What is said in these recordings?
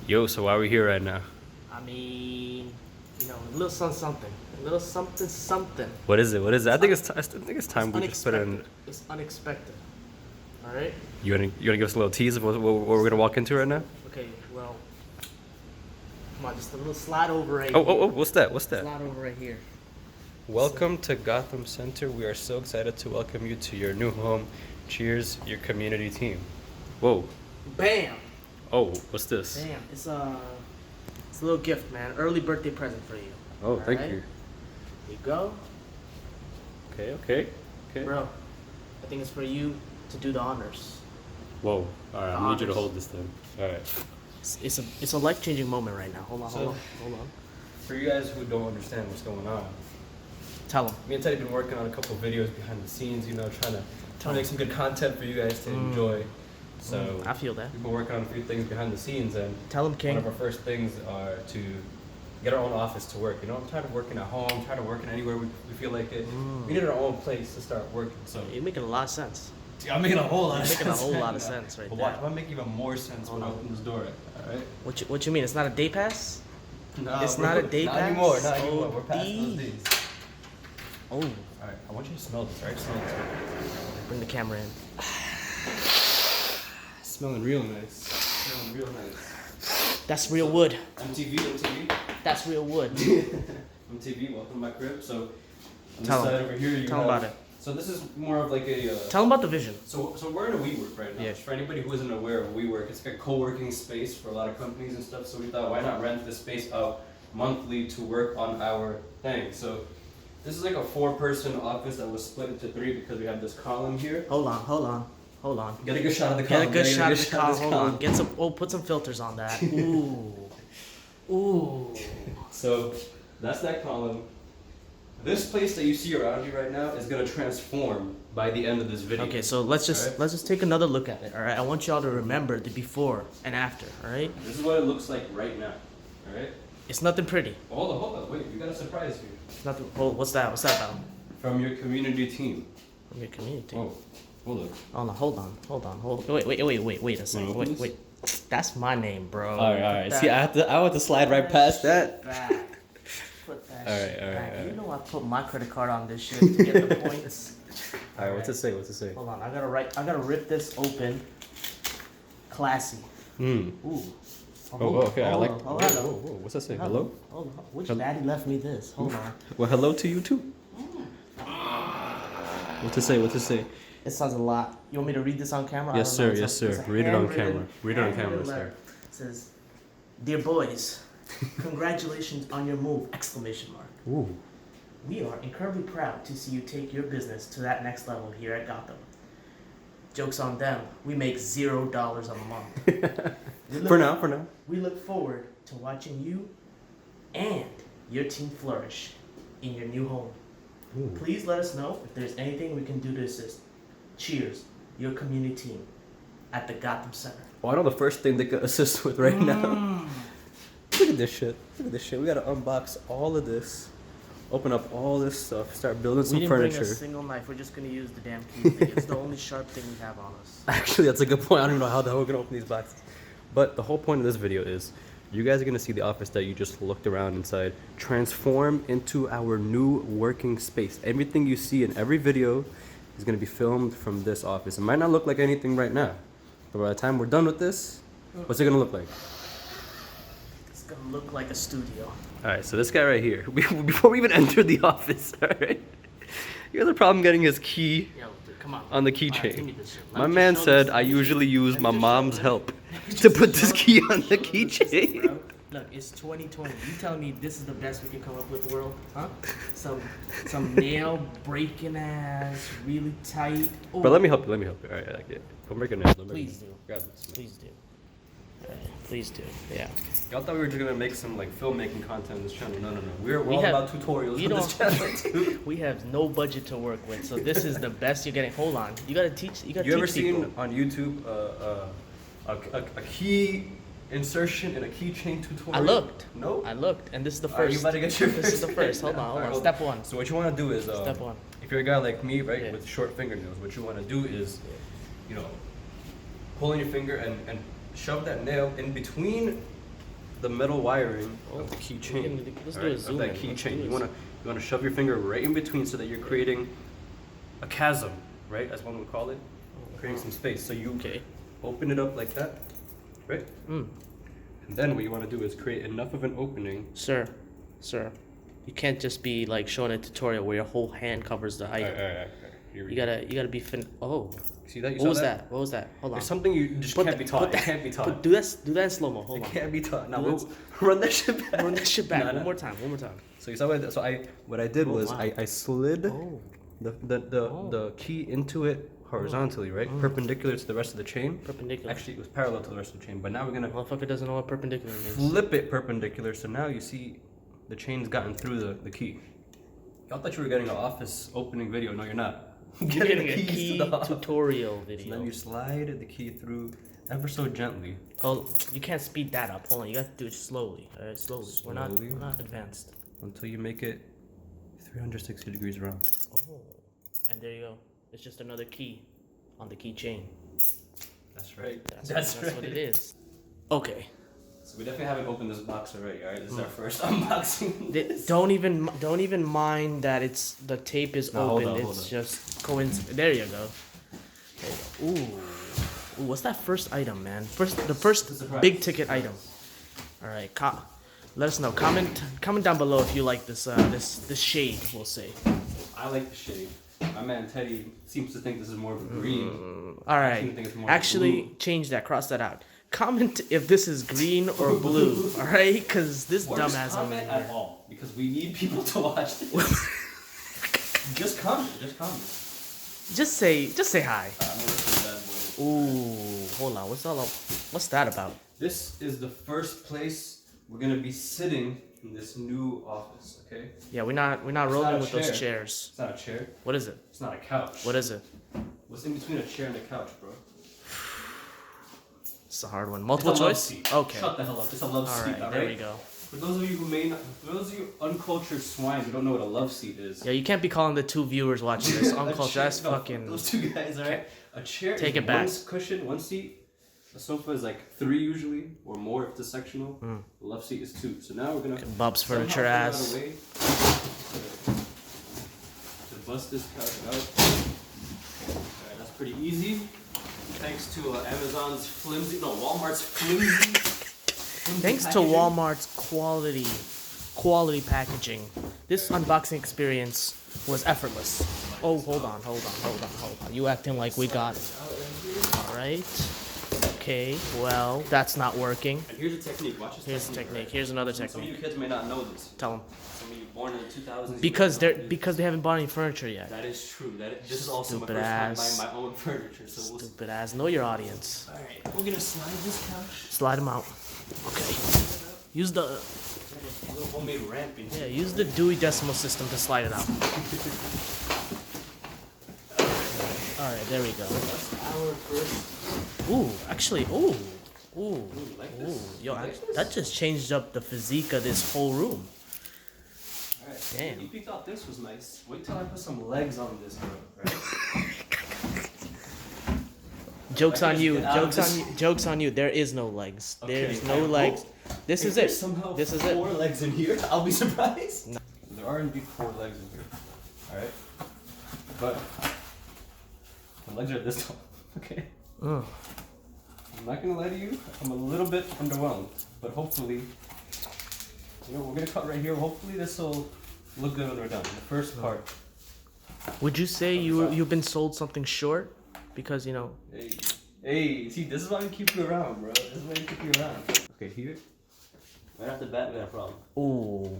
Yo, so why are we here right now? I mean, a little something. A little something. What is it? What is it? I think it's time we just put it in. It's unexpected. All right? You wanna give us a little tease of what we're gonna walk into right now? Okay, well, come on, just a little slide over right Oh, here. what's that? What's that? Slide over right here. Welcome to Gotham Center. We are so excited to welcome you to your new home. Cheers, your community team. Whoa. Bam! Oh, what's this? Bam. It's a little gift, man. Early birthday present for you. Oh, thank Alright? you. Here you go. Okay. Bro, I think it's for you to do the honors. Whoa. All right, I need you to Honors. hold this thing. All right. It's a life-changing moment right now. Hold on. For you guys who don't understand what's going on, Tell him. me and Teddy been working on a couple videos behind the scenes. trying to make some good content for you guys to enjoy. So I feel that. we've been working on a few things behind the scenes, and Tell him, King. one of our first things are to get our own office to work. I'm tired of working at home, tired of working anywhere we feel like it. We need our own place to start working. So You're making a lot of sense. I'm making a whole lot of You're making sense. a whole lot of sense right But there. watch, I'm gonna make even more sense when I open this door. All right? What you mean? It's not a day pass? No, It's not a day not pass? anymore. Not anymore. We're past those OD. days. Oh, All right, I want you to smell this. All right, smell this. bring the camera in. Smelling real nice. Smelling real nice. That's real wood. MTV. That's real wood. MTV, welcome to my crib. So on this Tell 'em. side over here, you Tell 'em have, about it. So this is more of like a. Tell them about the vision. So we're in a WeWork right now. Yeah. For anybody who isn't aware of WeWork, it's like a co-working space for a lot of companies and stuff. So we thought, why not rent this space out monthly to work on our thing? So this is like a 4-person office that was split into 3 because we have this column here. Hold on. Get a good shot of the Get column. a good shot of the this column. Hold on. Get some. Oh, put some filters on that. Ooh. So that's that column. This place that you see around you right now is gonna transform by the end of this video. Okay, so let's just Alright. take another look at it. All right. I want y'all to remember the before and after. All right. This is what it looks like right now. All right. It's nothing pretty. Hold on. Wait, we got a surprise here It's nothing. Oh, what's that? What's that about? from your community team. From your community. Oh, hold on. Oh no, hold on. Wait a second. Wanna open Wait. That's my name, bro. All right. Put See, that I want to slide right past that. back. Put that All right, shit all right, back. all right. You know I put my credit card on this shit to get the points. All right. What's it say? Hold on, I gotta rip this open. Classy. Hmm. Ooh. Oh, okay. I like. Hold Whoa, on. what's that say? Hello? Hold on. Which Hello? daddy left me this? Hold on. Well, hello to you too. What's it say? It sounds a lot. You want me to read this on camera? Yes, I don't know. sir. Yes, sir. It's a Read it on handwritten- camera. Read it on camera, handwritten sir. letter. It says, "Dear boys, congratulations on your move!" Exclamation mark. Ooh. We are incredibly proud to see you take your business to that next level here at Gotham. Joke's on them. We make $0 a month. For now. We look forward to watching you and your team flourish in your new home. Ooh. Please let us know if there's anything we can do to assist. Cheers, your community team at the Gotham Center. Well, I know the first thing they could assist with right now. Look at this shit. We gotta unbox all of this, open up all this stuff, start building We some didn't furniture. bring a single knife. We're just gonna use the damn key thing. It's the only sharp thing we have on us. Actually, that's a good point. I don't even know how the hell we're gonna open these boxes. But the whole point of this video is you guys are gonna see the office that you just looked around inside transform into our new working space. Everything you see in every video is gonna be filmed from this office. It might not look like anything right now, but by the time we're done with this, what's it gonna look like? It's gonna look like a studio. All right, so this guy right here, before we even entered the office, all right, he has a problem getting his key Yo, dude, come on. on the All right, give me keychain. this shit. Let My me man just show said this- I usually use my just show mom's them. help Let me to just put this show key them on the this, keychain. bro. Look, it's 2020. You telling me this is the best we can come up with, world? Huh? Some nail breaking ass, really tight. Ooh. But let me help you. All right, I like it. Don't break a nail. Don't break a Please nail. do. Grab this. Please do. Please do. Yeah. Y'all thought we were just gonna make some like filmmaking content on this channel. No. We're We all have- about tutorials we on this don't- channel too. We have no budget to work with, so this is the best you're getting. Hold on. You gotta teach. You gotta You ever teach people. seen on YouTube a key insertion in a keychain tutorial? I looked. No. I looked, and this is the All right, you first. about to get your This is the first. Hold now. on. All right, hold Step one. So what you want to do is Step one. if you're a guy like me, right, Yeah. with short fingernails, what you want to do is, pull in your finger and shove that nail in between the metal wiring of the keychain. Let's do a zoom of that in. Let's keychain. do You this. wanna shove your finger right in between so that you're creating a chasm, right? As one would call it, creating some space. So you open it up like that, right? Mm. And then what you want to do is create enough of an opening. Sir, you can't just be like showing a tutorial where your whole hand covers the item. Here we You go. gotta be Oh. See that? You What saw was that? What was that? Hold on. There's something you just can't be taught. It can't be taught. Do that in slow mo. Hold on. It can't be taught. Now Do let's run that shit back. Run that shit back. No, One no. more time. So you saw what I did? So what I did was wow. I slid Oh. the key into it horizontally, right? Perpendicular to the rest of the chain. Perpendicular. Actually, it was parallel to the rest of the chain, but now we're gonna Motherfucker doesn't know what perpendicular means. flip it perpendicular. So now you see the chain's gotten through the key. Y'all thought you were getting an office opening video. No, you're not. You're getting a keys key to the office. tutorial So video. then you slide the key through ever so gently. Oh, you can't speed that up. Hold on, you got to do it slowly. All right, slowly. We're not advanced. Until you make it 360 degrees around. Oh, and there you go. It's just another key on the keychain. That's right. That's what it is. Okay. So we definitely haven't opened this box already, alright? This is our first unboxing. Don't even mind that the tape is No, hold open. on, hold It's on. just coincidence. There you go. Ooh, what's that first item, man? The first surprise. big ticket item. All right, let us know. Comment down below if you like this this shade. We'll say. I like the shade. My man Teddy seems to think this is more of a green. All I right. think it's more Actually, blue. change that. Cross that out. Comment if this is green or blue. All right, because this Worst dumbass over comment at here. all, because we need people to watch this. Just comment. Just say hi. I'm gonna listen to that boy. Ooh, hold on. What's that about? This is the first place we're gonna be sitting in this new office, okay? Yeah, we're not not rolling a with chair. those chairs. It's not a chair. What is it? It's not a couch. What is it? What's in between a chair and a couch, bro? It's a hard one. Multiple It's a love choice? seat. Okay. Shut the hell up. It's a love All seat, right, alright? there we go. For those of you who for those of you uncultured swine who don't know what a love seat is. Yeah, you can't be calling the two viewers watching this a uncultured. chair- That's no, fucking. Those two guys, alright? A chair Take is it back. one cushion, one seat. A sofa is like 3 usually, or more if it's sectional. The love seat is 2. So now we're gonna Bub's somehow furniture figure out ass. a way to bust this couch out. Alright, that's pretty easy. Thanks to Amazon's Walmart's flimsy. Thanks to Walmart's quality packaging, this unboxing experience was effortless. Oh, hold on. You acting like we got it. All right. Okay. Well, that's not working. And here's a technique. Watch this. Here's the technique. Here's another Some of you technique. kids may not know this. Tell them. Some of you born in the 2000s. Because you may not know they haven't bought any furniture yet. this. That is true. This is also my Stupid first time ass. buying my own furniture. So we'll. Stupid ass. Know your audience. All right, we're gonna slide this couch. Slide them out. Okay. Use the A little homemade ramp in here. use the Dewey Decimal System to slide it out. All right. There we go. That's our first. Ooh. Actually. Ooh. Ooh. like Ooh. this? Yo, You like this? that just changed up the physique of this whole room. All right. Damn. You thought this was nice. Wait till I put some legs on this, bro. Right? Jokes I on just you. get out of this. Jokes on you. There is no legs. There's Okay, no I legs. hope This if is there's it. Somehow This is it. 4 legs in here. I'll be surprised. No. There are indeed 4 legs in here. All right. But the legs are this tall. Okay. Ugh. I'm not gonna lie to you. I'm a little bit underwhelmed, but hopefully, we're gonna cut right here. Hopefully, this will look good when we're done. The first part. Would you say you've been sold something short? Because Hey, see, this is why we keep you around, bro. This is why we keep you around. Okay, here. Right off the bat, we got a problem. Ooh.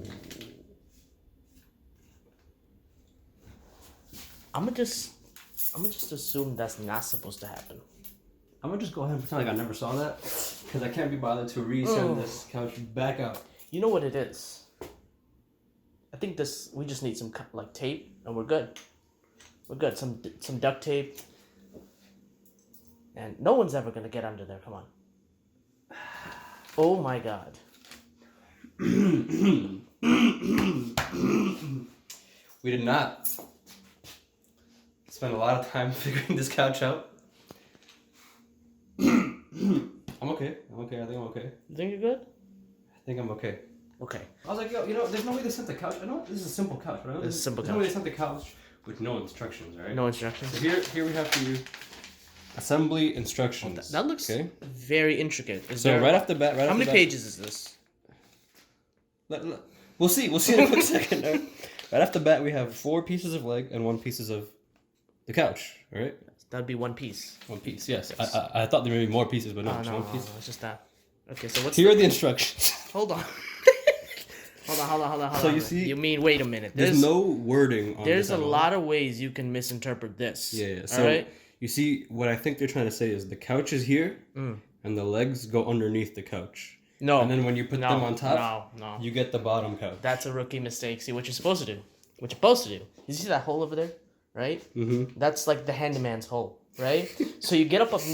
I'ma just assume that's not supposed to happen. I'm gonna just go ahead and pretend like I never saw that, because I can't be bothered to resend this couch back out. You know what it is? I think we just need some tape and we're good. We're good. Some duct tape. And no one's ever gonna get under there. Come on. Oh my god. We did not spend a lot of time figuring this couch out. I'm okay. I think I'm okay. You think you're good? think I'm okay. Okay. I was like, yo, there's no way they sent the couch. I know this is a simple couch, but I know This is a simple there's no way they sent the couch with no instructions, right? No instructions. So here we have for you assembly instructions. That looks very intricate. Right off the bat, how many pages is this? We'll see in a quick second. Right off the bat, we have 4 pieces of leg and 1 pieces of the couch. All right. That'd be 1 piece. 1 piece. Yes. I thought there may be more pieces, but no, just 1 piece. No, it's just that. Okay, so what's here are the instructions. Hold on. Hold on. So you see, you mean wait a minute? There's no wording on There's this a lot of ways you can misinterpret this. Yeah. So you see, what I think they're trying to say is the couch is here, and the legs go underneath the couch. No. And then when you put them on top, no. you get the bottom couch. That's a rookie mistake. See what you're supposed to do. You see that hole over there, right? Mm-hmm. That's like the handyman's hole, right? So you get up in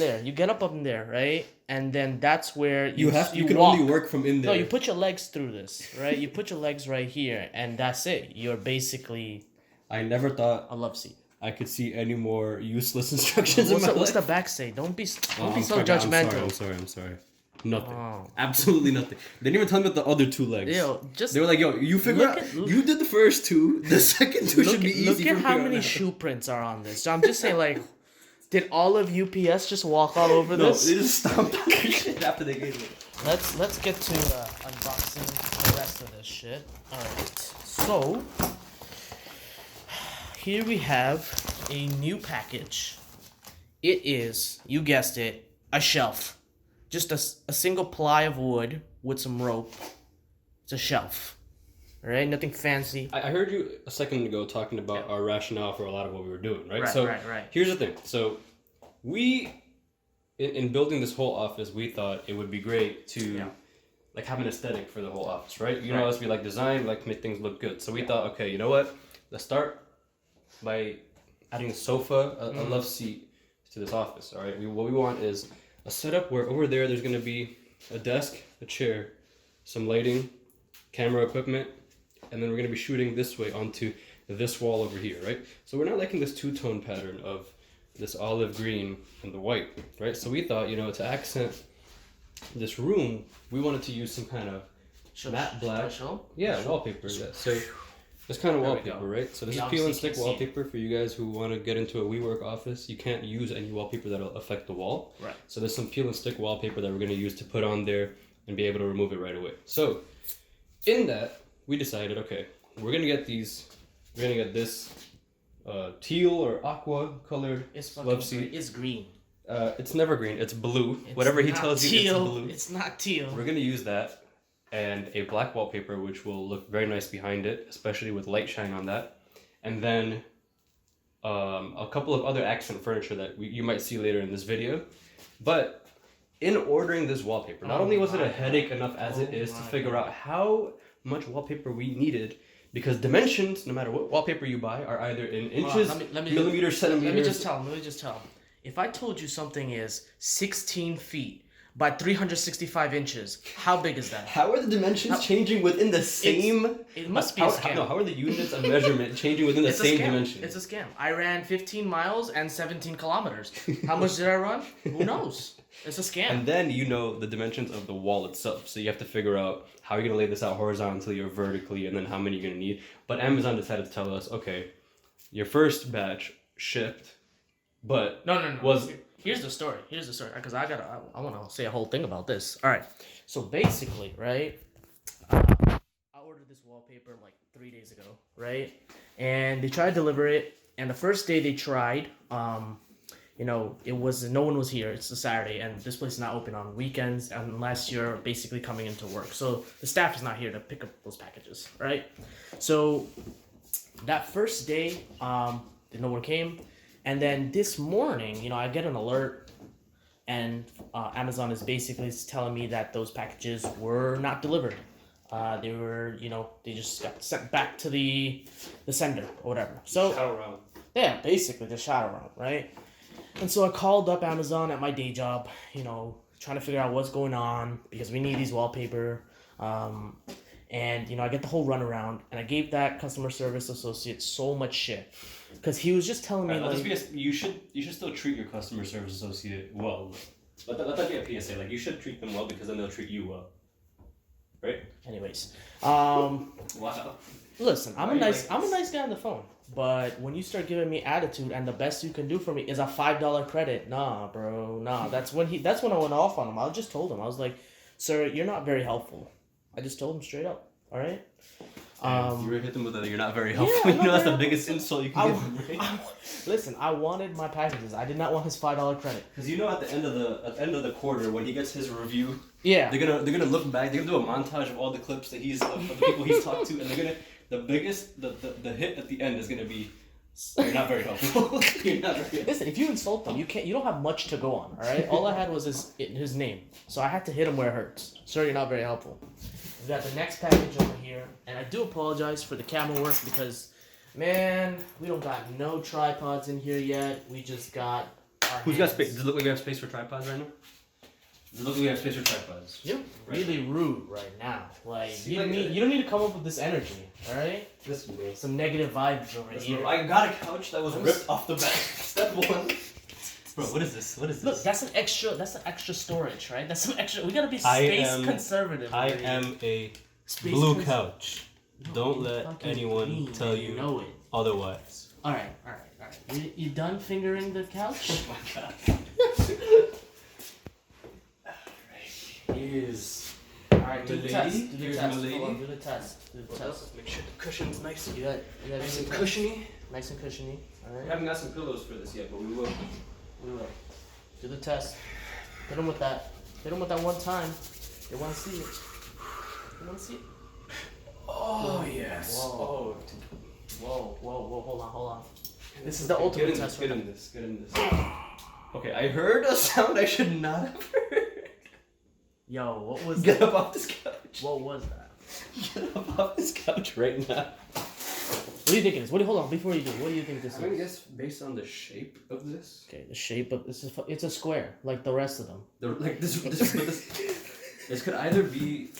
there, right? And then that's where you can walk. Only work from in there. No, you put your legs through this, right? You put your legs right here, and that's it. You're basically. I never thought a love seat. I could see any more useless instructions. What's the back say? Don't be so judgmental. I'm sorry. Nothing. Absolutely nothing. They didn't even tell me about the other 2 legs. They were like, you figure out. You did the first 2. The second 2 should be easy. Look at how many shoe prints are on this. So I'm just saying, like, did all of UPS just walk all over this? No, they just stomped on their shit after they gave it. Let's get to unboxing the rest of this shit. All right. So here we have a new package. It is, you guessed it, a shelf. Just a single ply of wood with some rope. It's a shelf. All right, nothing fancy. I heard you a second ago talking about our rationale for a lot of what we were doing, right? Right. Here's the thing. So in building this whole office, we thought it would be great to like have an aesthetic for the whole office, right? You know us, we like design, we like to make things look good. So we thought, okay, you know what? Let's start by adding a sofa, a love seat to this office, all right? What we want is a setup where over there's going to be a desk, a chair, some lighting, camera equipment, and then we're going to be shooting this way onto this wall over here, right? So we're not liking this 2-tone pattern of this olive green and the white, right? So we thought, to accent this room, we wanted to use some kind of matte black. Wallpaper. Yeah. So this kind of wallpaper, right? So this is peel and stick wallpaper for you guys who want to get into a WeWork office. You can't use any wallpaper that'll affect the wall. Right. So there's some peel and stick wallpaper that we're going to use to put on there and be able to remove it right away. So in that, we decided, okay, we're going to get this teal or aqua colored love seat. It's green. It's never green. It's blue. Whatever he tells you, it's blue. It's not teal. We're going to use that. And a black wallpaper, which will look very nice behind it, especially with light shine on that. And then a couple of other accent furniture that you might see later in this video. But in ordering this wallpaper, not only was it a headache enough as it is to figure out how much wallpaper we needed, because dimensions, no matter what wallpaper you buy, are either in inches, millimeters, centimeters. Let me just tell. If I told you something is 16 feet by 365 inches, how big is that? How are the dimensions changing within the same? It must be a scam. How are the units of measurement changing within the same dimension? It's a scam. I ran 15 miles and 17 kilometers. How much did I run? Who knows? It's a scam. And then the dimensions of the wall itself. So you have to figure out how you're going to lay this out horizontally or vertically, and then how many you're going to need. But Amazon decided to tell us, okay, your first batch shipped, but no. Here's the story, because I want to say a whole thing about this. All right, so basically, right, I ordered this wallpaper like 3 days ago, right, and they tried to deliver it, and the first day they tried, it was no one was here. It's a Saturday, and this place is not open on weekends unless you're basically coming into work. So the staff is not here to pick up those packages, right? So that first day, no one came. And then this morning, I get an alert, and Amazon is basically telling me that those packages were not delivered. They were, they just got sent back to the sender or whatever. So shadow realm. Yeah, basically the shadow realm, right? And so I called up Amazon at my day job, trying to figure out what's going on because we need these wallpaper. And, I get the whole runaround, and I gave that customer service associate so much shit. Because he was just telling me, you should still treat your customer service associate well. Let that be a PSA. Like, you should treat them well because then they'll treat you well. Right? Anyways, Wow. listen, Why you like I'm a this? nice guy on the phone. But when you start giving me attitude and the best you can do for me is a $5 credit, nah, bro, nah. That's when I went off on him. I just told him, I was like, sir, you're not very helpful. I just told him straight up. All right. You were hit them with that. You're not very helpful. I'm You know not that's the very biggest insult you can give him, right? Listen, I wanted my packages. I did not want his $5 credit. Because you know, at the end of the quarter, when he gets his review, Yeah. they're gonna look back. They're gonna do a montage of all the clips that of the people he's talked to, and the hit at the end is gonna be, you're not very helpful. You're not very helpful. Listen, if you insult them, you don't have much to go on. All right. All I had was his name, so I had to hit him where it hurts. Sir, you're not very helpful. We got the next package over here, and I do apologize for the camera work because, man, we don't got no tripods in here yet. We just got our Who's got hands. space? Does it look like we have space for tripods right now? Does it look like we have space for tripods? You're Right. really rude right now. Like, See, you like, don't need to come up with this energy, all right? Listen, bro. Some negative vibes over here. I got a couch that was ripped off the back. Step one. Bro, what is this? What is this? Look, that's an extra storage, right? That's some extra. We gotta be space conservative. I over here. am a Space blue cons- couch. No, Don't you're let fucking anyone green, tell and you know it. otherwise. All right. You done fingering the couch? Oh my god. Here's All right, do my the lady. test. Do the Here's test. my lady. Hold on, do the test. Do the test. Make sure the cushion's nice You got nice and do the test. cushiony. Nice and cushiony. All We right. haven't got some pillows for this yet, but we will. We will. Do the test. Hit them with that. Hit them with that one time. They want to see it. They want to see it. Oh yes. Whoa. Oh. Whoa. Hold on. This is the ultimate Get in test. this. Get in this. Okay, I heard a sound I should not have heard. Yo, what was Get up off this couch. What was that? Get up off this couch right now. What do you think it is? Hold on, before you do, what do you think this I'm gonna is? guess based on the shape of this. Okay, the shape of it's a square, like the rest of them. This could either be.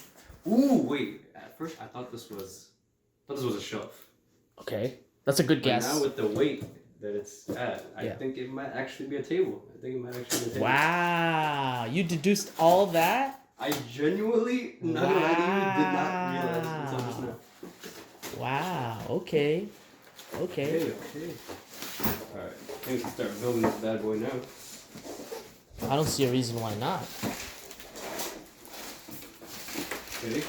Ooh, wait. At first, I thought this was a shelf. Okay, that's a good But guess. now with the weight that it's at, I Yeah. think it might actually be a table. Wow, you deduced all that? I genuinely, not gonna lie to you, did not realize until just now. Wow. Okay. Okay. Alright, I think we can start building this bad boy now. I don't see a reason why not. Okay.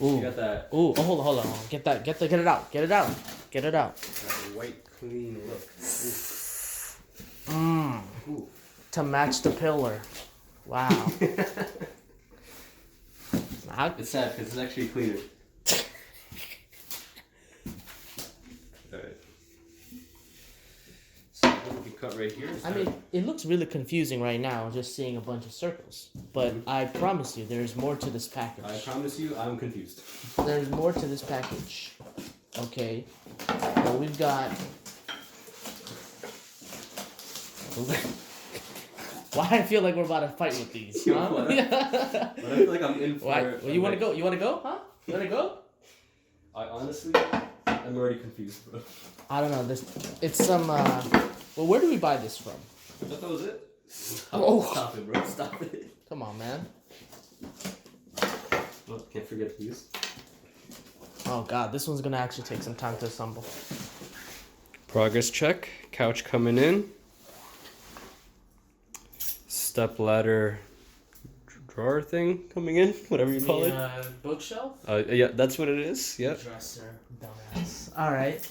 Ooh. You got that Ooh. Oh, hold on. Get it out. that white, clean look. Ooh. To match the pillar. Wow. It's sad because it's actually cleaner. Alright. So we can cut right here. I mean, it looks really confusing right now, just seeing a bunch of circles. But I promise you, there's more to this package. I promise you, I'm confused. There's more to this package. Okay. Well, we've got. Why I feel like we're about to fight with these, huh? But I feel like I'm in for. Why? Well, you want to go? You want to go? Huh? You want to go? I honestly, I'm already confused, bro. I don't know. It's some. Well, where do we buy this from? I thought that was it. Stop it, bro. Stop it. Come on, man. Well, can't forget these. Oh God, this one's gonna actually take some time to assemble. Progress check. Couch coming in. Step ladder drawer thing coming in. Whatever you call it. Bookshelf. Yeah, that's what it is. Yep. Dresser, dumbass. All right.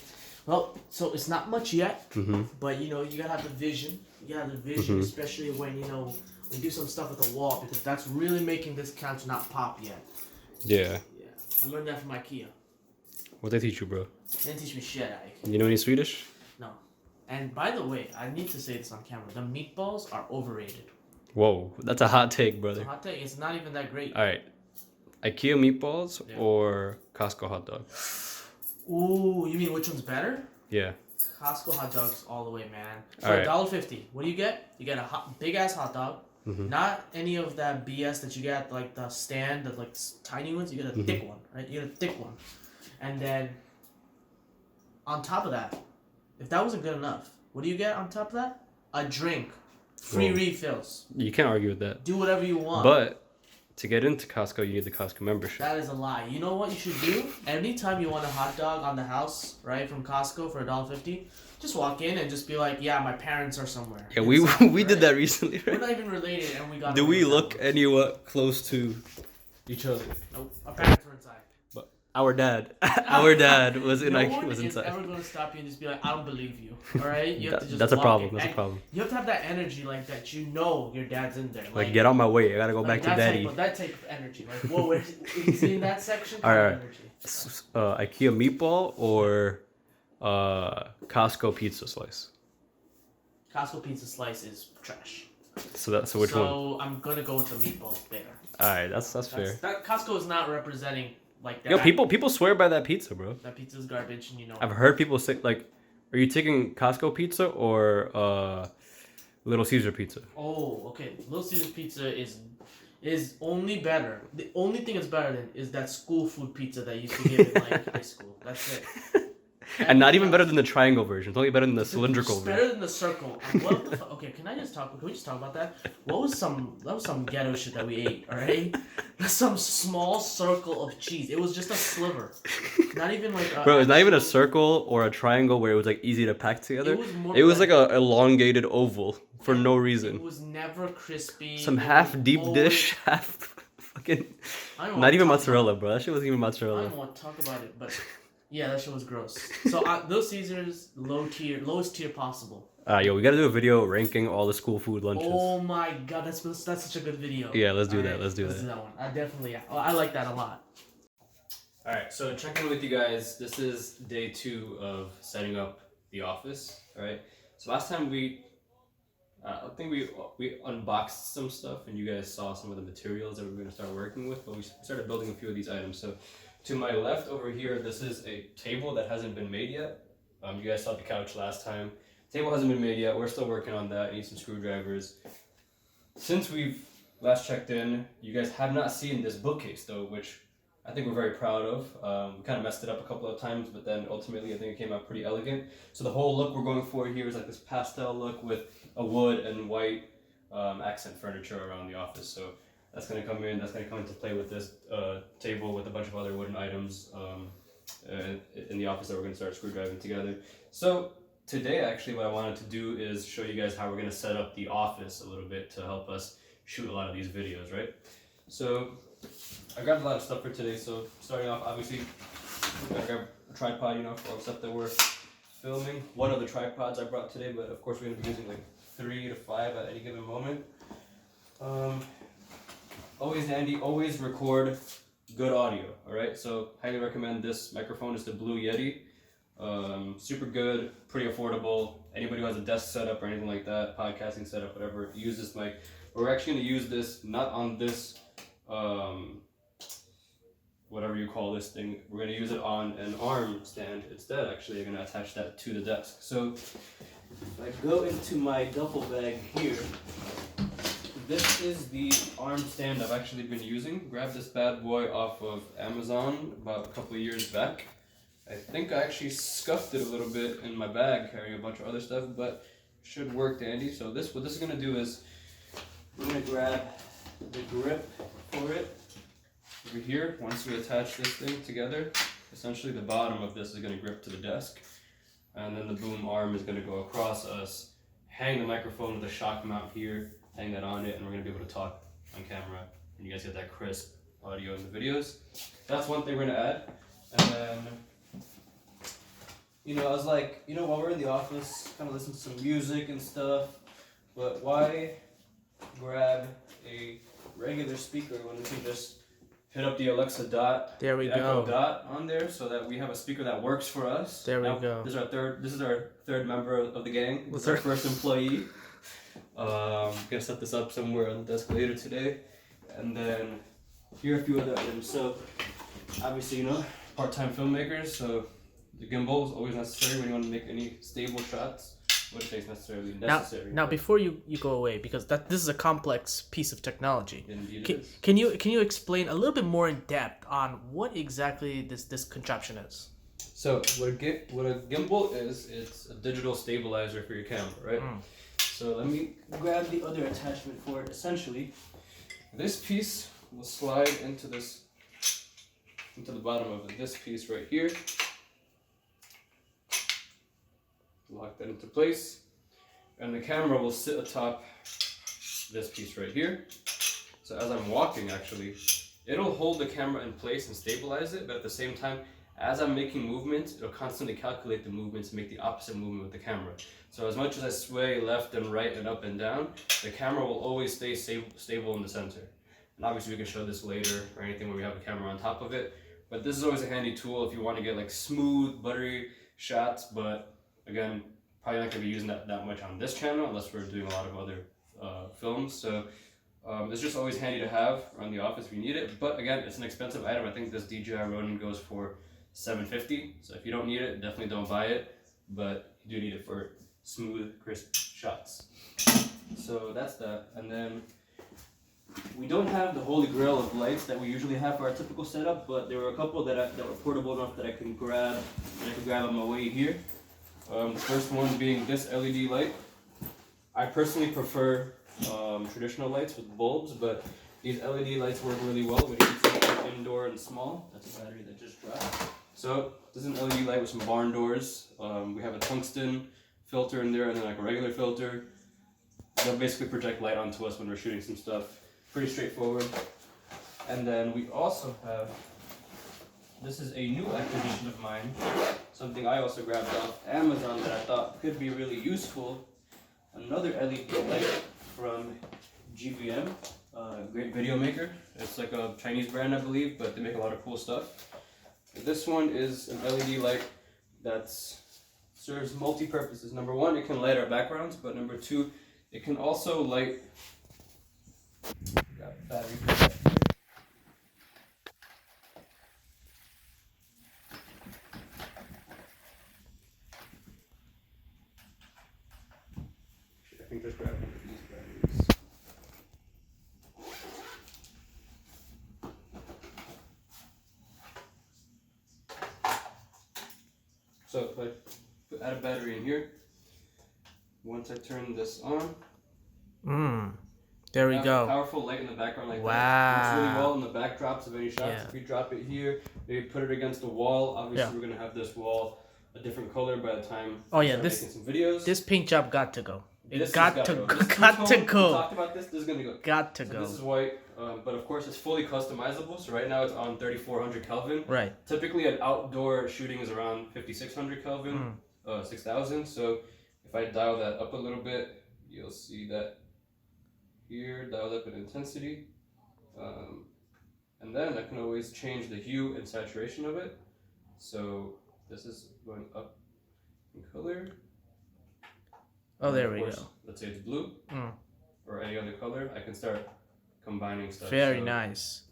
Well, so it's not much yet, Mm-hmm. but you gotta have the vision. You gotta have the vision, especially when we do some stuff with the wall, because that's really making this couch not pop yet. Yeah. Yeah, I learned that from IKEA. What they teach you, bro? They didn't teach me shit at IKEA. You know any Swedish? No. And by the way, I need to say this on camera: the meatballs are overrated. Whoa, that's a hot take, It's brother. a hot take. It's not even that great. All right, IKEA meatballs Yeah. or Costco hot dog? Ooh, you mean which one's better? Yeah. Costco hot dogs all the way, man. All For right. $1.50, what do you get? You get a big ass hot dog. Not any of that BS that you get, like the stand, the like tiny ones. You get a thick one, right? You get a thick one, and then on top of that, if that wasn't good enough, what do you get on top of that? A drink, free Whoa. refills. You can't argue with that. Do whatever you want. But To get into Costco, you need the Costco membership. That is a lie. You know what you should do? Anytime you want a hot dog on the house, right, from Costco for $1.50, just walk in and just be like, yeah, my parents are somewhere. Yeah, we did that recently, right? We're not even related, and we got. Do we look anywhere close to each other? Nope. Our parents were inside. But our dad was in. No Like one was is inside. ever gonna stop you and just be like, I don't believe you. All right, you have to just. That's a walk problem. in. That's a And problem. You have to have that energy like that. You know your dad's in there. Like, get out my way. I gotta go back to that daddy. that type of energy. Like, whoa, is he in that section? All right. Energy. IKEA meatball or Costco pizza slice. Costco pizza slice is trash. So which one? So I'm gonna go with the meatballs there. All right, that's fair. That Costco is not representing like that. Yo, people swear by that pizza, bro. That pizza's garbage, and you know. I've heard people say like, are you taking Costco pizza or Little Caesar pizza? Oh, okay. Little Caesar pizza is only better. The only thing it's better than is that school food pizza that you used to give in like high school. That's it. And not even better than the triangle version. It's only better than the cylindrical It's version. better than the circle. And what the okay, can we just talk about that? That was some ghetto shit that we ate, alright? Some small circle of cheese. It was just a sliver. Not even like Bro, it's not even a circle or a triangle where it was like easy to pack together. It was like a elongated oval for no It reason. was never crispy. Some half deep dish, half fucking not even mozzarella, bro. That shit wasn't even I mozzarella. don't want to talk about it, but yeah, that shit was gross. So Little Caesars, lowest tier possible. Yo, we gotta do a video ranking all the school food lunches. Oh my god, that's such a good video. Yeah, let's do that. Alright, Let's do do that. that one. I like that a lot. All right, so checking in with you guys. This is day 2 of setting up the office. All right. So last time I think we unboxed some stuff, and you guys saw some of the materials that we were gonna start working with. But we started building a few of these items. So to my left over here, this is a table that hasn't been made yet. You guys saw the couch last time. Table hasn't been made yet. We're still working on that. I need some screwdrivers. Since we've last checked in, you guys have not seen this bookcase though, which I think we're very proud of. We kind of messed it up a couple of times, but then ultimately I think it came out pretty elegant. So the whole look we're going for here is like this pastel look with a wood and white accent furniture around the office. So that's going to come in. That's going to come into play with this table with a bunch of other wooden items in the office that we're going to start screwdriving together. So today, actually, what I wanted to do is show you guys how we're going to set up the office a little bit to help us shoot a lot of these videos, right? So I grabbed a lot of stuff for today. So starting off, obviously, I grabbed a tripod, you know, for all the stuff that we're filming. One of the tripods I brought today, but of course we're going to be using like 3 to 5 at any given moment. Always handy, always record good audio, alright? So highly recommend this microphone. It's the Blue Yeti. Super good, pretty affordable. Anybody who has a desk setup or anything like that, podcasting setup, whatever, use this mic. But we're actually going to use this not on this, whatever you call this thing. We're going to use it on an arm stand instead. Actually, I'm going to attach that to the desk. So if I go into my duffel bag here, this is the arm stand I've actually been using. Grabbed this bad boy off of Amazon about a couple of years back. I think I actually scuffed it a little bit in my bag carrying a bunch of other stuff, but should work dandy. So what this is going to do is we're going to grab the grip for it over here. Once we attach this thing together, essentially the bottom of this is going to grip to the desk, and then the boom arm is going to go across us, hang the microphone with a shock mount here, hang that on it, and we're going to be able to talk on camera, and you guys get that crisp audio in the videos. That's one thing we're going to add. And then, you know, I was like, you know, while we're in the office, kind of listen to some music and stuff, but why grab a regular speaker when we can just hit up the Alexa Dot, There we the Echo go. Dot on there, so that we have a speaker that works for us. There we go. This is our third member of the gang. This is our first employee. Gonna set this up somewhere on the desk later today, and then here are a few other items. So obviously, you know, part-time filmmakers, so the gimbal is always necessary when you want to make any stable shots. What it takes necessarily necessary. Now before you go away, because this is a complex piece of technology. Indeed it is. Can you explain a little bit more in depth on what exactly this contraption is? So what a gimbal is, it's a digital stabilizer for your camera, right? So let me grab the other attachment for it. Essentially, this piece will slide into this, into the bottom of this piece right here. Lock that into place. And the camera will sit atop this piece right here. So as I'm walking, actually, it'll hold the camera in place and stabilize it, but at the same time, as I'm making movements, it'll constantly calculate the movements and make the opposite movement with the camera. So as much as I sway left and right and up and down, the camera will always stay stable in the center. And obviously we can show this later or anything where we have a camera on top of it. But this is always a handy tool if you want to get like smooth, buttery shots. But again, probably not going to be using that much on this channel unless we're doing a lot of other films. So it's just always handy to have around the office if you need it. But again, it's an expensive item. I think this DJI Ronin goes for $750. So if you don't need it, definitely don't buy it. But you do need it for smooth, crisp shots. So that's that. And then we don't have the holy grail of lights that we usually have for our typical setup, but there were a couple that were portable enough that I can grab, and I can grab on my way here. The first one being this LED light. I personally prefer traditional lights with bulbs, but these LED lights work really well when you keep something indoor and small. That's a battery that just dropped. So this is an LED light with some barn doors. We have a tungsten filter in there and then like a regular filter. They'll basically project light onto us when we're shooting some stuff. Pretty straightforward. And then we also have, this is a new acquisition of mine, something I also grabbed off Amazon that I thought could be really useful. Another LED light from GVM, great video maker. It's like a Chinese brand, I believe, but they make a lot of cool stuff. This one is an LED light that serves multi-purposes. Number one, it can light our backgrounds, but number two, it can also light. Got battery protector. I think just grab one of these batteries. So if I add a battery in here, once I turn this on, there we go. Powerful light in the background like wow. that. Works really well in the backdrops of any shots. Yeah. If we drop it here, maybe put it against the wall. Obviously, we're gonna have this wall a different color by the time we start making some videos. This paint job got to go. It got to go. Got to We go. talked about this. This is gonna go. Got to go. This is white, but of course it's fully customizable. So right now it's on 3,400 Kelvin. Right. Typically, an outdoor shooting is around 5,600 Kelvin, 6,000. So if I dial that up a little bit, you'll see that here, dialed up in intensity. And then I can always change the hue and saturation of it. So this is going up in color. Oh, there we course, go. Let's say it's blue or any other color. I can start combining stuff. Very nice.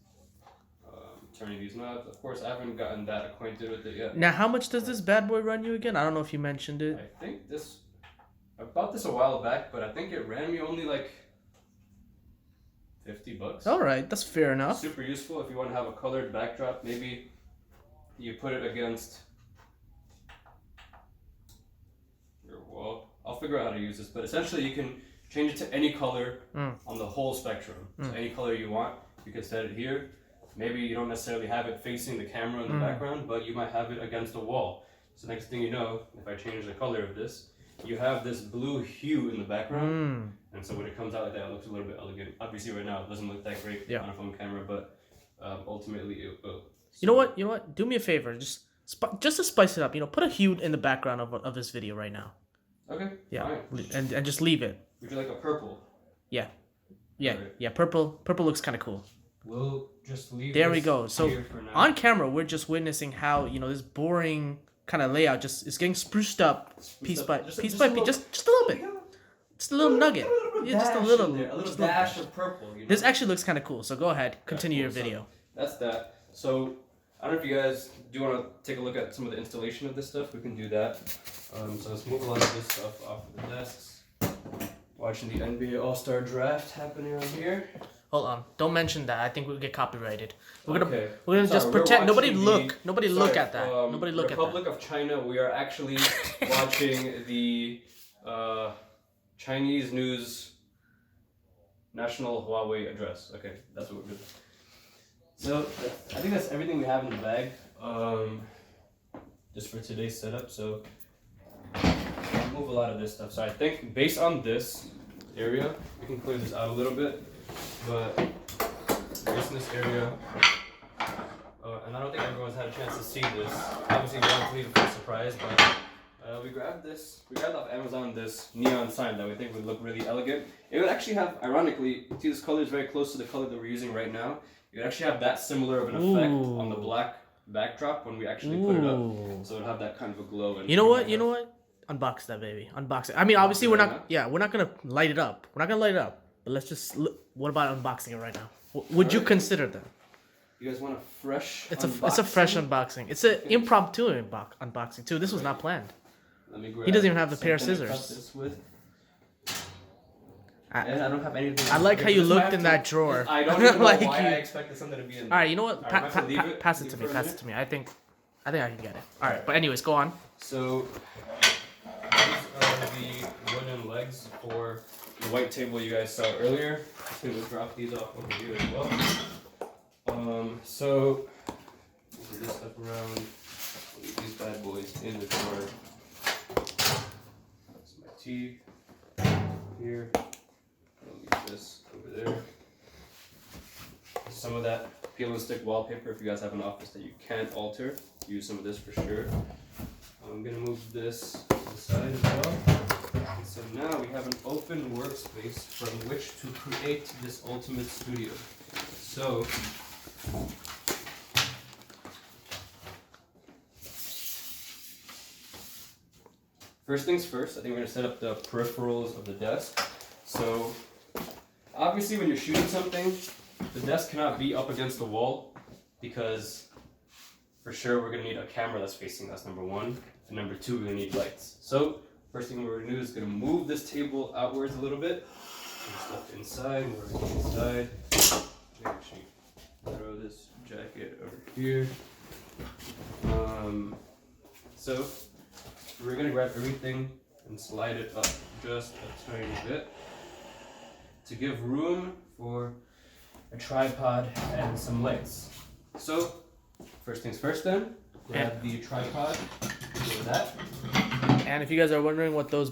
Turning these knobs. Of course, I haven't gotten that acquainted with it yet. Now, how much does this bad boy run you again? I don't know if you mentioned it. I think I bought this a while back, but I think it ran me only like $50. All right, that's fair enough. Super useful if you want to have a colored backdrop. Maybe you put it against your wall. I'll figure out how to use this, but essentially you can change it to any color on the whole spectrum. So any color you want, you can set it here. Maybe you don't necessarily have it facing the camera in the background, but you might have it against the wall. So next thing you know, if I change the color of this, you have this blue hue in the background. And so when it comes out like that, it looks a little bit elegant. Obviously right now it doesn't look that great on a phone camera, but ultimately it will. So, You know what? Do me a favor. Just to spice it up, put a hue in the background of this video right now. Okay, Yeah. fine. And just leave it. Would you like a purple? Yeah. Alright. Yeah, purple looks kind of cool. We'll just leave There this we go. So here for now. on camera, we're just witnessing how, this boring kind of layout is getting spruced up piece by piece, just a little bit. Just a little nugget. Yeah, just a little dash of purple. This actually looks kind of cool. So go ahead, continue your video. So that's that. So I don't know if you guys do want to take a look at some of the installation of this stuff. We can do that. So let's move a lot of this stuff off of the desks. Watching the NBA All-Star Draft happening on here. Hold on, don't mention that. I think we'll get copyrighted. We're Okay. gonna just Sorry, pretend. we're Nobody watching look at that. Nobody look at that. Republic of China. We are actually watching the Chinese News National Huawei address. Okay, that's what we're doing. So I think that's everything we have in the bag, just for today's setup. So I'll move a lot of this stuff. So I think based on this area, we can clear this out a little bit, but based on this area, and I don't think everyone's had a chance to see this. Obviously, we don't leave it for a surprise, but we grabbed this. We grabbed off Amazon this neon sign that we think would look really elegant. It would actually have, ironically, see this color is very close to the color that we're using right now. It would actually have that similar of an effect on the black backdrop when we actually put it up. So it would have that kind of a glow. And you know what? You know what? Unbox that baby. Unbox it. I mean, obviously we're not. Yeah, we're not gonna light it up. We're not gonna light it up. But let's just. What about unboxing it right now? Would you consider that? You guys want a fresh? It's a fresh unboxing. It's an impromptu unboxing too. This was not planned. Let me grab. He doesn't even have the pair of something to cut scissors. this with. And I don't have anything. I like how you looked in that drawer. I don't even know like why I expected something to be in there. All right, you know what? Pass it to me. For a Pass minute? it to me. I think I can get it. All right, but anyways, go on. So these are the wooden legs for the white table you guys saw earlier. I'm gonna drop these off over here as well. So move this up around. Leave these bad boys in the drawer. That's my tea here. I'll leave this over there. Some of that peel and stick wallpaper. If you guys have an office that you can't alter, use some of this for sure. I'm gonna move this to the side as well. So now we have an open workspace from which to create this ultimate studio. So first things first, I think we're gonna set up the peripherals of the desk. So obviously when you're shooting something, the desk cannot be up against the wall because for sure we're gonna need a camera that's facing us, number one. And number two, we're gonna need lights. So first thing we're gonna do is gonna move this table outwards a little bit. Put stuff inside, we're inside. Actually throw this jacket over here. So we're gonna grab everything and slide it up just a tiny bit to give room for a tripod and some lights. So first things first then, grab the tripod, do that. And if you guys are wondering what those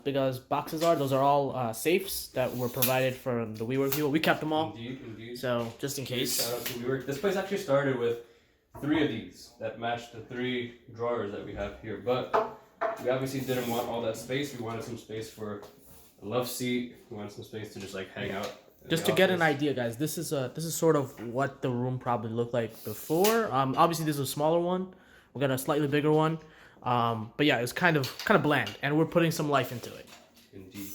big ass boxes are, those are all safes that were provided from the WeWork people. We kept them all. Indeed. So just in case. Shout out to WeWork. This place actually started with 3 of these that matched the 3 drawers that we have here, but we obviously didn't want all that space. We wanted some space for a love seat. We wanted some space to just like hang out. Just to get an idea, guys, this is sort of what the room probably looked like before. Obviously this is a smaller one. We got a slightly bigger one. But yeah, it's kind of bland, and we're putting some life into it. Indeed.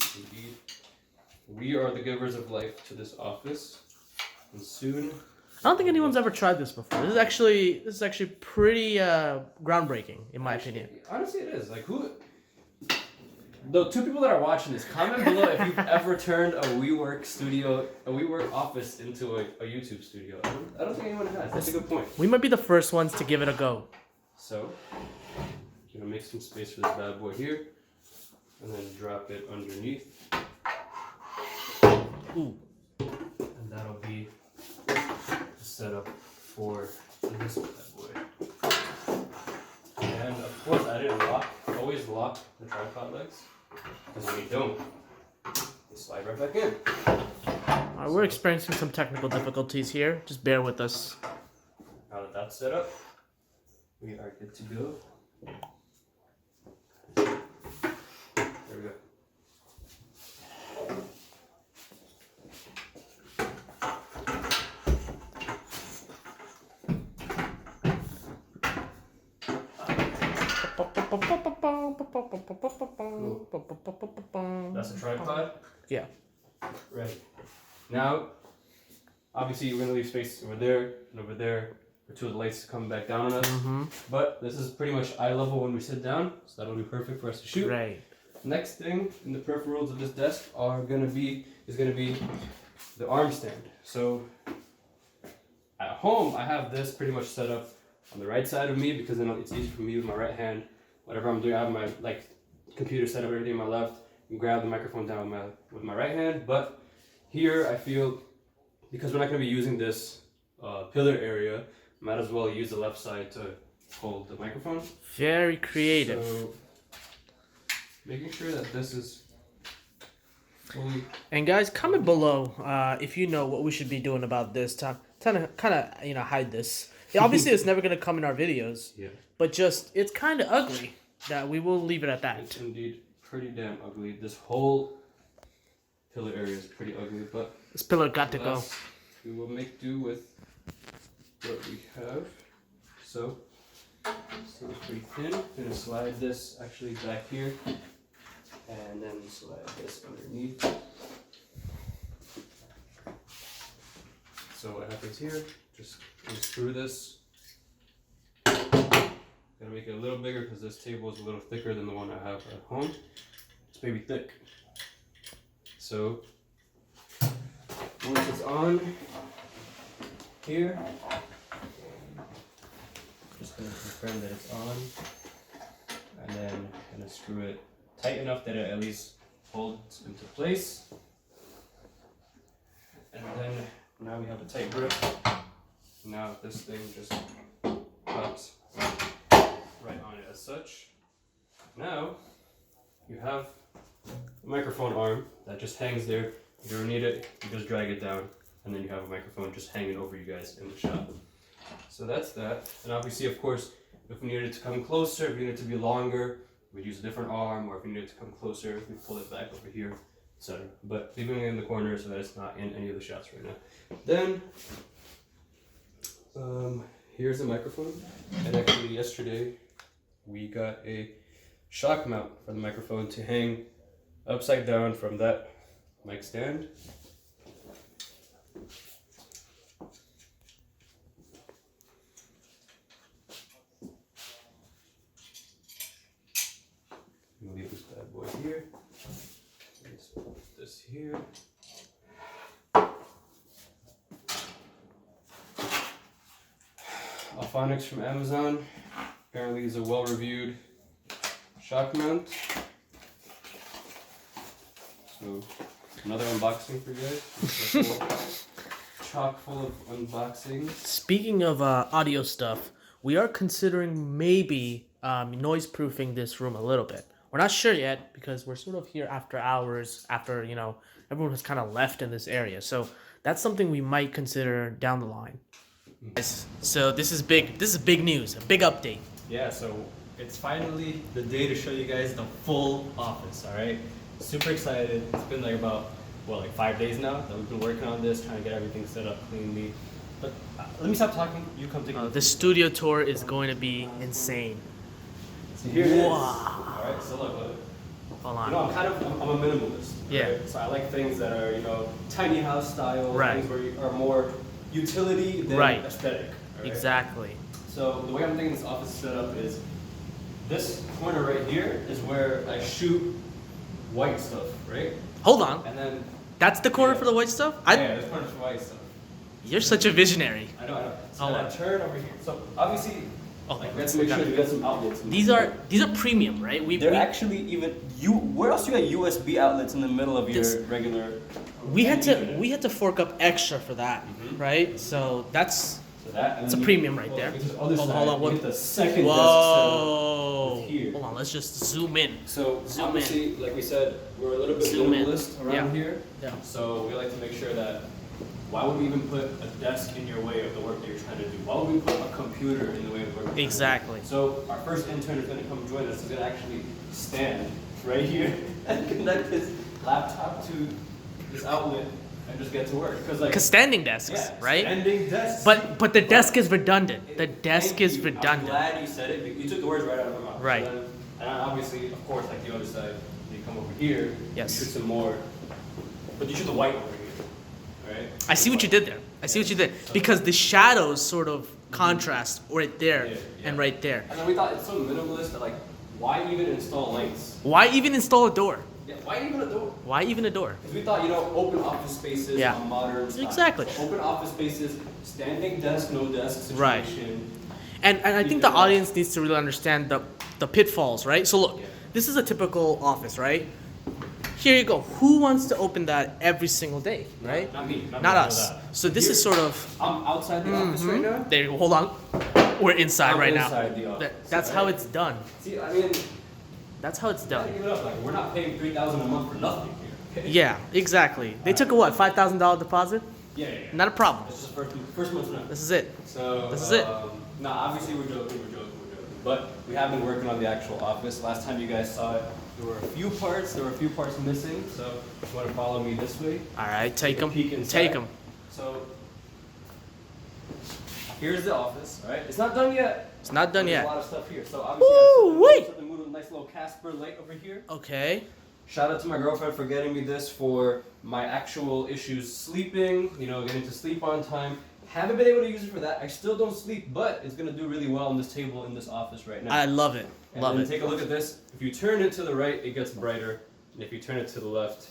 We are the givers of life to this office, and soon. I don't think anyone's ever tried this before. This is actually pretty groundbreaking, in my opinion. Honestly, it is. Like who? The 2 people that are watching this, comment below if you've ever turned a WeWork office into a YouTube studio. I don't think anyone has. That's a good point. We might be the first ones to give it a go. So, I'm gonna make some space for this bad boy here, and then drop it underneath. Ooh. And that'll be the setup for this bad boy. And of course, I didn't always lock the tripod legs, because when you don't, they slide right back in. Alright, we're experiencing some technical difficulties here. Just bear with us. Now that that's set up, we are good to go. There we go. That's a tripod? Yeah. Right. Now, obviously you're gonna leave space over there and over there for 2 of the lights to come back down on us. Mm-hmm. But this is pretty much eye level when we sit down, so that'll be perfect for us to shoot. Right. Next thing in the peripherals of this desk is gonna be the arm stand. So at home I have this pretty much set up on the right side of me because then it's easy for me with my right hand. Whatever I'm doing, I have my computer set up, everything on my left, and grab the microphone down with my right hand. But here I feel, because we're not gonna be using this pillar area. Might as well use the left side to hold the microphone. Very creative. So, making sure that this is fully... And guys, comment below if you know what we should be doing about this. Kind of, you know, hide this. Obviously, it's never gonna come in our videos. Yeah. But just, it's kind of ugly. That we will leave it at that. It's indeed pretty damn ugly. This whole pillar area is pretty ugly, but This pillar got to go. We will make do with what we have. So it's pretty thin. I'm gonna slide this actually back here, and then slide this underneath. So what happens here? Just unscrew this. Gonna make it a little bigger because this table is a little thicker than the one I have at home. It's maybe thick. So once it's on here, just gonna confirm that it's on, and then gonna screw it tight enough that it at least holds into place. And then now we have a tight grip. Now this thing just pops right on it as such. Now you have a microphone arm that just hangs there. You don't need it, you just drag it down, and then you have a microphone just hanging over you guys in the shop. So that's that. And obviously, of course, if we needed it to come closer, if we needed it to be longer, we'd use a different arm, or if we needed it to come closer, we'd pull it back over here, etc. But leaving it in the corner so that it's not in any of the shots right now. Then here's the microphone. And actually yesterday we got a shock mount for the microphone to hang upside down from that mic stand. We'll leave this bad boy here. Let's put this here. Alphonics from Amazon. Apparently is a well-reviewed shock mount. So another unboxing for you guys. Chock full of unboxings. Speaking of audio stuff, we are considering maybe noise-proofing this room a little bit. We're not sure yet because we're sort of here after hours, after, you know, everyone has kind of left in this area. So that's something we might consider down the line. So this is big news, a big update. Yeah, so it's finally the day to show you guys the full office, all right? Super excited. It's been like about, well, like 5 days now that we've been working on this, trying to get everything set up cleanly. But let me stop talking. You come take a look. The studio tour is going to be insane. So here it is. Wow. All right, so look. Hold on. You know, I'm a minimalist. Yeah. Right? So I like things that are, you know, tiny house style, Right. things where are more utility than Right. aesthetic. All right? Exactly. So the way I'm thinking this office is set up is this corner right here is where I shoot white stuff, right? Hold on. And then That's the corner for the white stuff? yeah, this corner's for white stuff. You're such a visionary. I know. So Hold then I on. turn over here. So obviously, Oh, like, we have to make sure we got some outlets. In These there. are premium, right? They're actually even where else you got USB outlets in the middle of your This- regular? we had to fork up extra for that, right? So that's So that, and it's a then premium right there. Hold on, What? what? The second Whoa! desk setup here. Hold on, let's just zoom in. So Zoom obviously, like we said, we're a little bit Zoom in. minimalist around Yeah. here. Yeah. So we like to make sure that why would we even put a desk in your way of the work that you're trying to do? Why would we put a computer in the way of the work? Exactly. So our first intern is going to come join us. He's going to actually stand right here and connect his laptop to this outlet and just get to work. Because standing desks, right? Standing desks. But the desk is redundant. The desk Thank is you. I'm redundant. glad you said it. You took the words right out of my mouth. Right. So then, and obviously, of course, like the other side, you come over here. Yes. You shoot some more, but you shoot the white over here, right? I see what you did there. I see what you did. Because the shadows sort of contrast right there Yeah, and yeah. right there. And then we thought it's so minimalist that like, why even install lights? Why even install a door? Yeah, why even a door? Why even a door? Because we thought, you know, open office spaces Yeah. on modern style. Exactly. So open office spaces, standing desk, no desk situation. Right. And I think the audience needs to really understand the pitfalls, right? So look, Yeah. this is a typical office, right? Here you go. Who wants to open that every single day, right? Not me. Not us. So this is sort of. I'm outside the office right now. There you go. Hold on. We're inside I'm right inside now. the office. That's how it's done. See, I mean, That's how it's gotta done. give it up. Like, we're not paying $3,000 a month for nothing here. Yeah, exactly. They took a what? $5,000 deposit? Yeah. Not a problem. This is the first month's rent. This is it. So This is it. No, obviously we're joking. But we have been working on the actual office. Last time you guys saw it, there were a few parts missing. So if you want to follow me this way. All right, take them. Peek inside. Take them. So here's the office. All right, it's not done yet. It's not done There's yet. a lot of stuff here. So obviously Woo-wee! I set the mood with a nice little Casper light over here. Okay. Shout out to my girlfriend for getting me this for my actual issues sleeping, getting to sleep on time. Haven't been able to use it for that. I still don't sleep, but it's gonna do really well on this table in this office right now. I love it. And Love then it. take a look at this. If you turn it to the right, it gets brighter. And if you turn it to the left,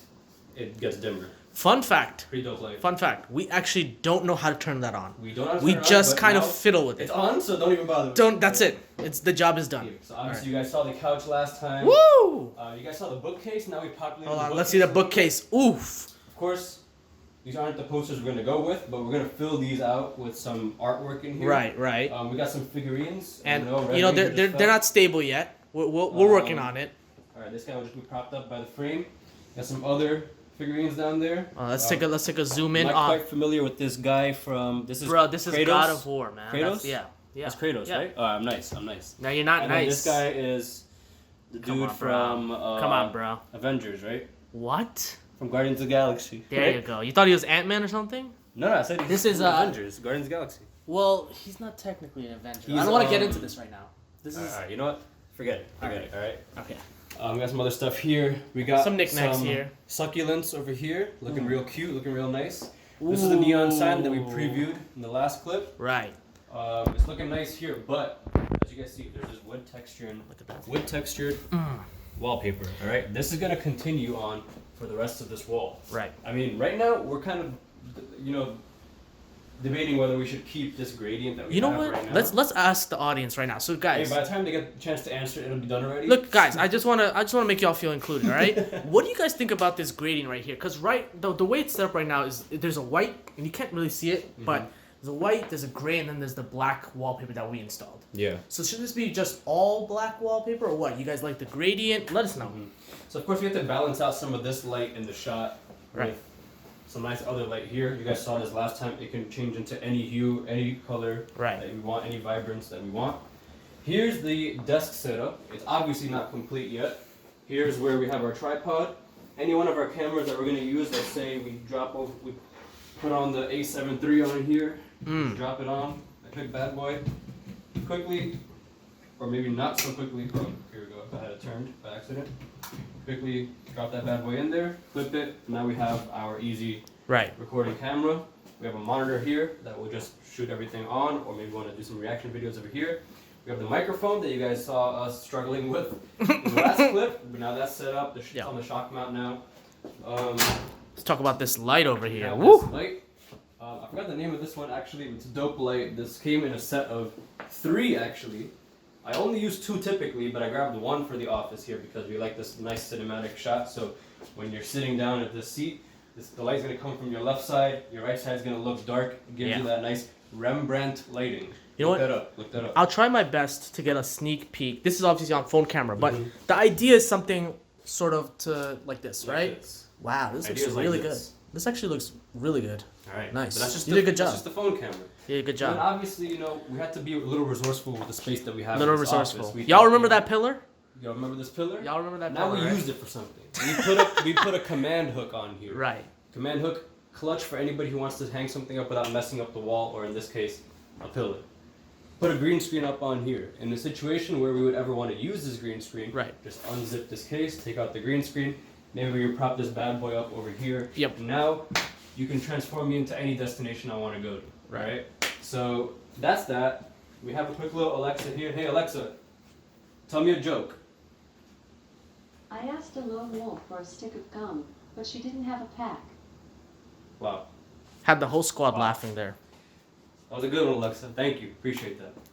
it gets dimmer. Fun fact. Pretty dope light. Fun fact. We actually don't know how to turn that on. We don't know how to We turn it on, just but kind of now fiddle with it. It's on, so don't even bother. Don't. That's it. The job is done. So obviously you guys saw the couch last time. Woo! You guys saw the bookcase. Now we populated. Hold the on. Let's see the bookcase. bookcase. Oof. Of course, these aren't the posters we're gonna go with, but we're gonna fill these out with some artwork in here. Right. Right. We got some figurines. And Red you know Ranger they're just they're fell. not stable yet. We're working on it. All right, this guy will just be propped up by the frame. Got some other figurines down there. Let's take a zoom in I'm on. not quite familiar with this guy from. This is Bro, this is Kratos. God of War, man. Kratos? Yeah. That's Kratos, Yeah. right? Oh, I'm nice. No, you're not And then nice. this guy is the Come dude on, bro. from. Come on, bro. Avengers, right? What? From Guardians of the Galaxy. There right? you go. You thought he was Ant-Man or something? No, I said he's This is, from Avengers, Guardians of the Galaxy. Well, he's not technically an Avenger. He's, I don't want to get into this right now. This is Alright, you know what? Forget it. All right. okay. We got some other stuff here. We got Some knickknacks some here. Succulents over here, looking real cute, looking real nice. This is the neon sign that we previewed in the last clip. Right. It's looking nice here, but as you guys see, there's this wood textured wallpaper. All right, this is gonna continue on for the rest of this wall. Right. I mean, right now we're kind of, debating whether we should keep this gradient that we You know have what? right now. Let's ask the audience right now. So Hey, guys, by the time they get a chance to answer, it'll be done already. look, guys, I just wanna make y'all feel included. All right. What do you guys think about this grading right here? Cause the way it's set up right now is there's a white and you can't really see it, but there's a white, there's a gray, and then there's the black wallpaper that we installed. Yeah. So should this be just all black wallpaper or what? You guys like the gradient? Let us know. So of course we have to balance out some of this light in the shot Right. with some nice other light here. You guys saw this last time. It can change into any hue, any color Right. that we want, any vibrance that we want. Here's the desk setup. It's obviously not complete yet. Here's where we have our tripod. Any one of our cameras that we're gonna use, let's say we put on the A7 III on here, just drop it on, a quick bad boy, quickly, or maybe not so quickly. Oh, here we go. I had it turned by accident. Quickly drop that bad boy in there, clip it. Now we have our easy Right. recording camera. We have a monitor here that will just shoot everything on, or maybe we want to do some reaction videos over here. We have the microphone that you guys saw us struggling with in the last clip, but now that's set up. It's on the shock mount now. Let's talk about this light over here. Yeah, Woo! this light. I forgot the name of this one actually. It's a dope light. This came in a set of 3 actually. I only use 2 typically, but I grabbed 1 for the office here because we like this nice cinematic shot. So when you're sitting down at this seat, the light's gonna come from your left side. Your right side's gonna look dark. It gives you that nice Rembrandt lighting. You know Look what? that up. Look that up. I'll try my best to get a sneak peek. This is obviously on phone camera, but the idea is something sort of to like this, Like right? this. Wow, this looks Ideas like really this. good. This actually looks really good. All right. Nice. But that's just You did a good job. That's just the phone camera. You did a good And job. obviously, we had to be a little resourceful with the space that we have. Little in this resourceful. office. We Y'all thought, remember that pillar? Y'all remember this pillar? Y'all remember that Now pillar? we right? used it for something. We put a command hook on here. Right. Command hook, clutch for anybody who wants to hang something up without messing up the wall, or in this case, a pillar. Put a green screen up on here. In a situation where we would ever want to use this green screen, Right. just unzip this case, take out the green screen. Maybe we prop this bad boy up over here. Yep. Now you can transform me into any destination I want to go to. Right. So that's that. We have a quick little Alexa here. Hey Alexa, tell me a joke. I asked a lone wolf for a stick of gum, but she didn't have a pack. Wow. Had the whole squad laughing there. That was a good one, Alexa. Thank you. Appreciate that.